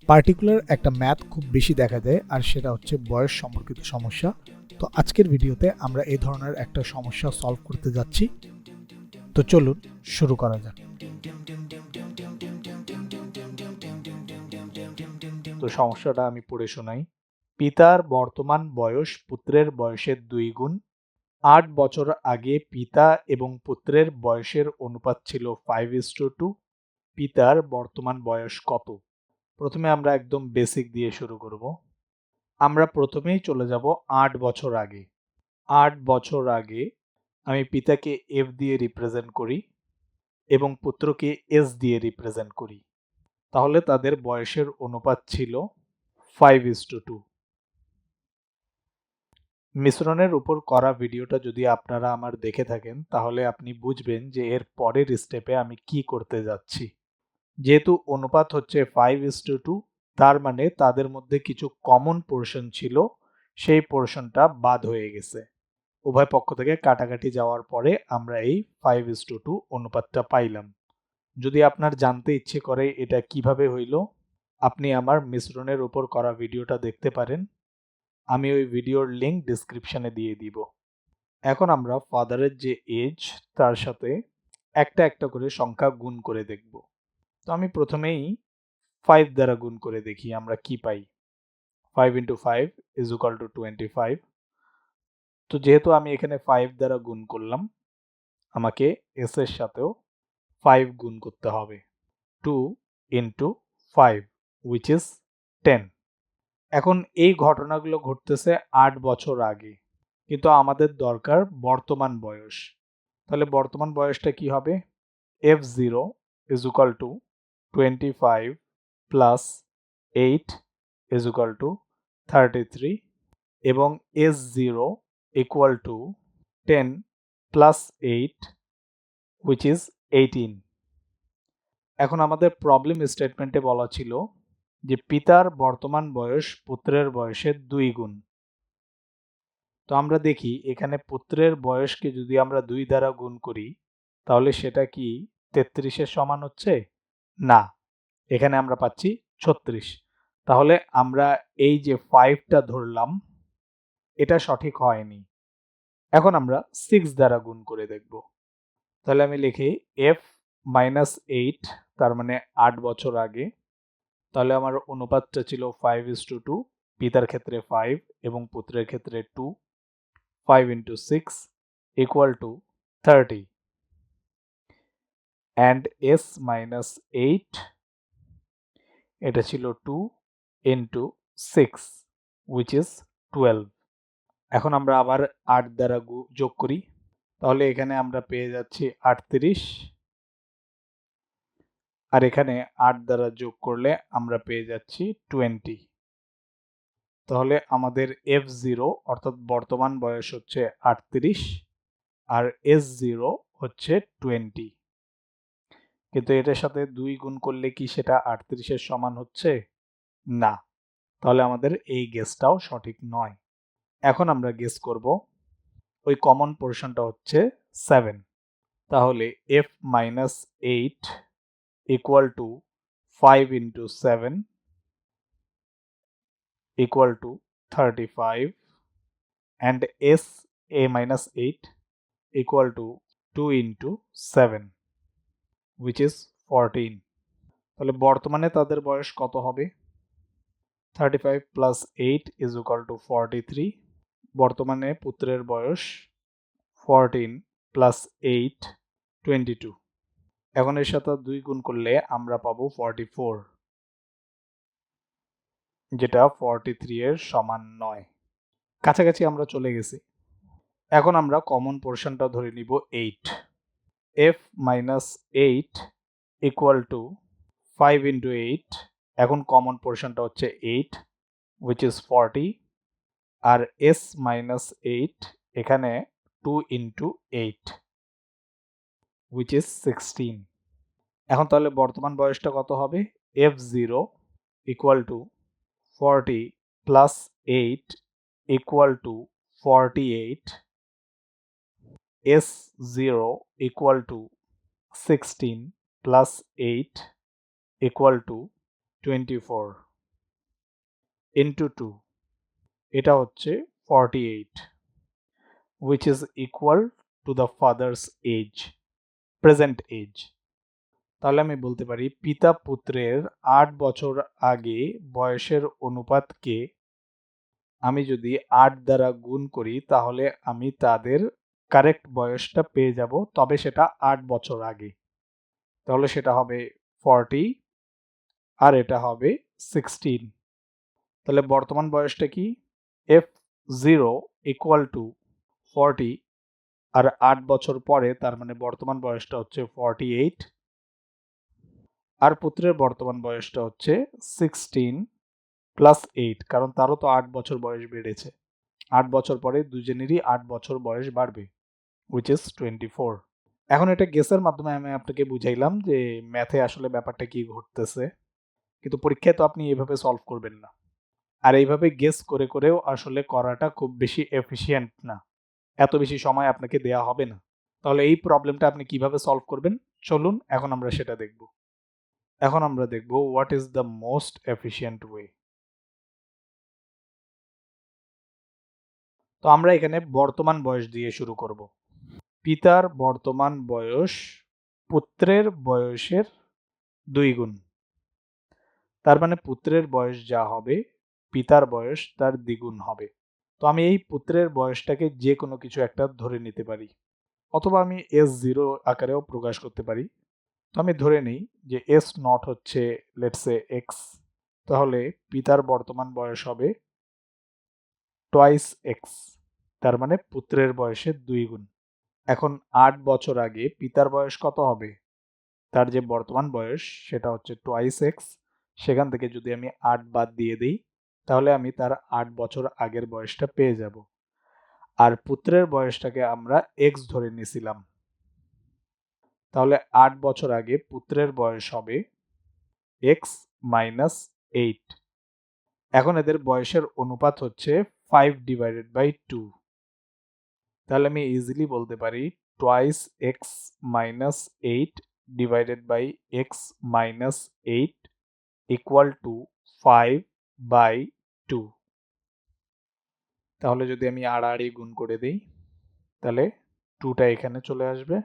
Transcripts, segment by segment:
Particular একটা math খুব বেশি দেখা যায়, আর সেটা হচ্ছে বয়স সম্পর্কিত সমস্যা। তো আজকের ভিডিওতে আমরা এই ধরনের একটা সমস্যা সলভ করতে যাচ্ছি। তো চলুন শুরু করা যাক। তো সমস্যাটা আমি পড়ে শোনাই। পিতার বর্তমান বয়স পুত্রের বয়সের 2 গুণ। 8 বছর আগে পিতা এবং পুত্রের বয়সের অনুপাত ছিল 5:2। পিতার বর্তমান বয়স কত? প্রথমে আমরা একদম বেসিক দিয়ে শুরু করব। আমরা প্রথমেই চলে যাব 8 বছর আগে। 8 বছর আগে আমি পিতাকে এফ দিয়ে রিপ্রেজেন্ট করি এবং পুত্রকে এস দিয়ে রিপ্রেজেন্ট করি। তাহলে তাদের বয়সের অনুপাত ছিল 5:2। মিশ্রণের উপর করা ভিডিওটা যদি আপনারা আমার দেখে থাকেন, তাহলে আপনি বুঝবেন যে এর পরের স্টেপে আমি কি করতে যাচ্ছি। যেহেতু অনুপাত হচ্ছে 5:2, তার মানে তাদের মধ্যে কিছু কমন পোর্শন ছিল, সেই পোর্শনটা বাদ হয়ে গেছে। উভয় পক্ষ থেকে কাটাকাটি যাওয়ার পরে আমরা এই 5:2 অনুপাতটা পাইলাম। যদি আপনার জানতে ইচ্ছে করে এটা কিভাবে হইল, আপনি আমার মিশ্রণের উপর করা ভিডিওটা দেখতে পারেন। আমি ওই ভিডিওর লিঙ্ক ডিসক্রিপশনে দিয়ে দিব। এখন আমরা ফাদারের যে এজ, তার সাথে একটা একটা করে সংখ্যা গুণ করে দেখব। তো আমি প্রথমেই 5 দ্বারা গুণ করে দেখি আমরা কি পাই। 5 × 5 = 25। তো যেহেতু আমি এখানে 5 দ্বারা গুণ করলাম, আমাকে এস এর সাথেও 5 গুণ করতে হবে। 2 × 5 which is 10। এখন এই ঘটনাগুলো ঘটতেছে 8 বছর আগে, কিন্তু আমাদের দরকার বর্তমান বয়স। তাহলে বর্তমান বয়সটা কি হবে? f0 = 25 প্লাস 8 = 33 এবং s0 = 10 প্লাস 8 which is 18। এখন আমাদের প্রবলেম স্টেটমেন্টে বলা ছিল যে পিতার বর্তমান বয়স পুত্রের বয়সের 2 গুণ। তো আমরা দেখি এখানে পুত্রের বয়সকে যদি আমরা 2 দ্বারা গুণ করি, তাহলে সেটা কি 33-এর সমান হচ্ছে? না, এখানে আমরা পাচ্ছি 36। তাহলে আমরা এই যে 5টা ধরলাম, এটা সঠিক হয়নি। এখন আমরা 6 দ্বারা গুণ করে দেখব। তাহলে আমি লিখি f-8, তার মানে 8 বছর আগে। তাহলে আমার অনুপাতটা ছিল 5:2, পিতার ক্ষেত্রে 5 এবং পুত্রের ক্ষেত্রে 2। 5 × 6 = 30 and s-8 এটা ছিল 2 × 6 which is 12। এখন আমরা আবার 8 দ্বারা যোগ করি, তাহলে এখানে আমরা পেয়ে যাচ্ছি 38, আর এখানে 8 দ্বারা যোগ করলে আমরা পেয়ে যাচ্ছি 20। তাহলে আমাদের f0 অর্থাৎ বর্তমান বয়স হচ্ছে 38 আর s0 হচ্ছে 20। কিন্তু এটার সাথে 2 গুণ করলে কি সেটা 38-এর সমান হচ্ছে? না। তাহলে আমাদের এই গেসটাও সঠিক নয়। এখন আমরা গেস করব ওই কমন পোর্শনটা হচ্ছে 7। তাহলে f-8 = 5 × 7 = 35 and s-8 = 2 × 7 which is 14। তাহলে বর্তমানে তাদের বয়স কত হবে? 35 প্লাস 8 = 43। বর্তমানে পুত্রের বয়স 14 প্লাস 8 22। এখন এর সাথে 2 গুণ করলে আমরা পাবো 44, যেটা 43 এর সমান নয়। কাছাকাছি আমরা চলে গেছি। এখন আমরা কমন পোর্শনটা ধরে নিব 8। f-8 = 5 × 8। এখন কমন পোর্শনটা হচ্ছে 8 which is 40 আর s-8 এখানে 2 × 8 which is 16। এখন তাহলে বর্তমান বয়সটা কত হবে? f0 = 40 plus 8 = 48, s0 = 16 plus 8 = 24। Into 2, এটা হচ্ছে 48, which is equal to the father's age, present age. তাহলে আমি বলতে পারি পিতা পুত্রের 8 বছর আগে বয়সের অনুপাতকে আমি যদি 8 দ্বারা গুণ করি তাহলে আমি তাদের কারেক্ট বয়সটা পেয়ে যাব, তবে সেটা 8 বছর আগে। তাহলে সেটা হবে 40 আর এটা হবে 16। তাহলে বর্তমান বয়সটা কি? f0 ইকুয়াল টু 40 আর 8 বছর পরে, তার মানে বর্তমান বয়সটা হচ্ছে 48 আর পুত্রের বর্তমান বয়সটা হচ্ছে 16 প্লাস 8, কারণ তারও তো 8 বছর বয়স বেড়েছে। 8 বছর পরে দুজনেরই 8 বছর বয়স বাড়বে, which is 24। এখন এটা গেসের মাধ্যমে আমি আপনাকে বুঝাইলাম যে ম্যাথে আসলে ব্যাপারটা কি ঘটতেছে, কিন্তু পরীক্ষায় তো আপনি এভাবে সলভ করবেন না। আর এইভাবে গেস করে করেও আসলে করাটা খুব বেশি এফিশিয়েন্ট না, এত বেশি সময় আপনাকে দেয়া হবে না। তাহলে এই প্রবলেমটা আপনি কিভাবে সলভ করবেন, চলুন এখন আমরা সেটা দেখব। এখন আমরা দেখব what is the most efficient way. তো আমরা এখানে বর্তমান বয়স দিয়ে শুরু করব। পিতার বর্তমান বয়স পুত্রের বয়সের 2 গুণ, তার মানে পুত্রের বয়স যা হবে পিতার বয়স তার দ্বিগুণ হবে। তো আমি এই পুত্রের বয়সটাকে যে কোনো কিছু একটা ধরে নিতে পারি, অথবা আমি S0 আকারেও প্রকাশ করতে পারি। তো আমি ধরে নিই যে S0 হচ্ছে লেটস সে x, তাহলে পিতার বর্তমান বয়স হবে টোয়াইস x, তার মানে পুত্রের বয়সের 2 গুণ। এখন 8 বছর আগে পিতার বয়স কত হবে? তার যে বর্তমান বয়স সেটা হচ্ছে টোয়াইস x, সেখান থেকে যদি আমি 8 বাদ দিয়ে দিই তাহলে আমি তার 8 বছর আগের বয়সটা পেয়ে যাব। আর পুত্রের বয়সটাকে আমরা x ধরে নিয়েছিলাম, তাহলে 8 বছর আগে পুত্রের বয়স হবে x মাইনাস 8। এখন এদের বয়সের অনুপাত হচ্ছে 5/2, তাহলে আমি ইজিলি বলতে পারি twice x minus 8 divided by x minus 8 equal to 5/2। তাহলে যদি আমি আড়াআড়ি গুণ করে দিই তাহলে 2টা এখানে চলে আসবে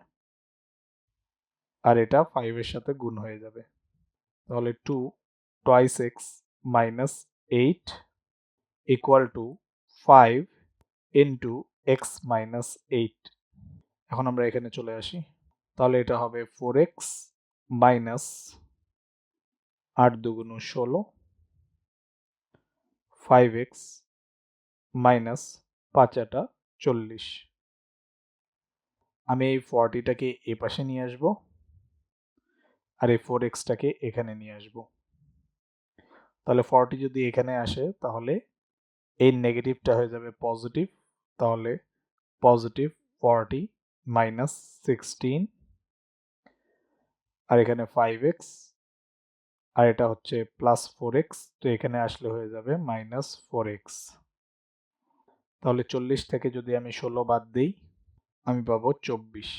আর এটা 5 এর সাথে গুণ হয়ে যাবে। তাহলে 2 twice x minus 8 equal two 5 into x minus 8। এখন আমরা এখানে চলে আসি, তাহলে এটা হবে 4x মাইনাস 8 দুগুণ 16, 5x মাইনাস 5 আটা 40। আমি এই 40টাকে এ পাশে নিয়ে আসব আর এই 4xটাকে এখানে নিয়ে আসব। তাহলে 40 যদি এখানে আসে তাহলে এই নেগেটিভটা হয়ে যাবে পজিটিভ, তাহলে পজিটিভ 40 মাইনাস 16 আর এখানে 5x আর এটা হচ্ছে প্লাস 4x, তো এখানে আসলে হয়ে যাবে মাইনাস 4x। তাহলে 40 থেকে যদি আমি 16 বাদ দিই আমি পাবো 24,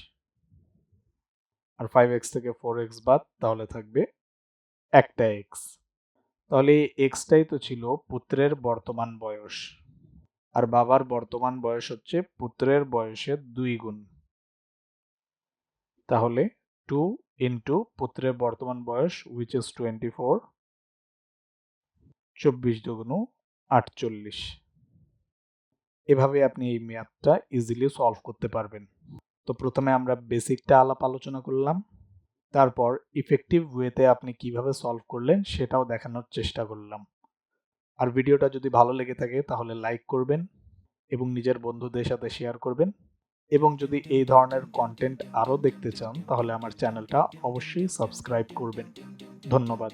আর 5x থেকে 4x বাদ তাহলে থাকবে একটা x। তাহলে এই এক্সটাই তো ছিল পুত্রের বর্তমান বয়স, আর বাবার বর্তমান বয়স হচ্ছে পুত্রের বয়সের 2 গুণ। তাহলে 2 ইন্টু পুত্রের বর্তমান বয়স which is 24, 24 দুগুণ 48। এভাবে আপনি এই ম্যাথটা ইজিলি সলভ করতে পারবেন। তো প্রথমে আমরা বেসিকটা আলোচনা করলাম, তারপর ইফেক্টিভ ওয়েতে আপনি কিভাবে সলভ করলেন সেটাও দেখানোর চেষ্টা করলাম। আর ভিডিওটা যদি ভালো লেগে থাকে তাহলে লাইক করবেন এবং নিজের বন্ধুদের সাথে শেয়ার করবেন, এবং যদি এই ধরনের কন্টেন্ট আরও দেখতে চান তাহলে আমার চ্যানেলটা অবশ্যই সাবস্ক্রাইব করবেন। ধন্যবাদ।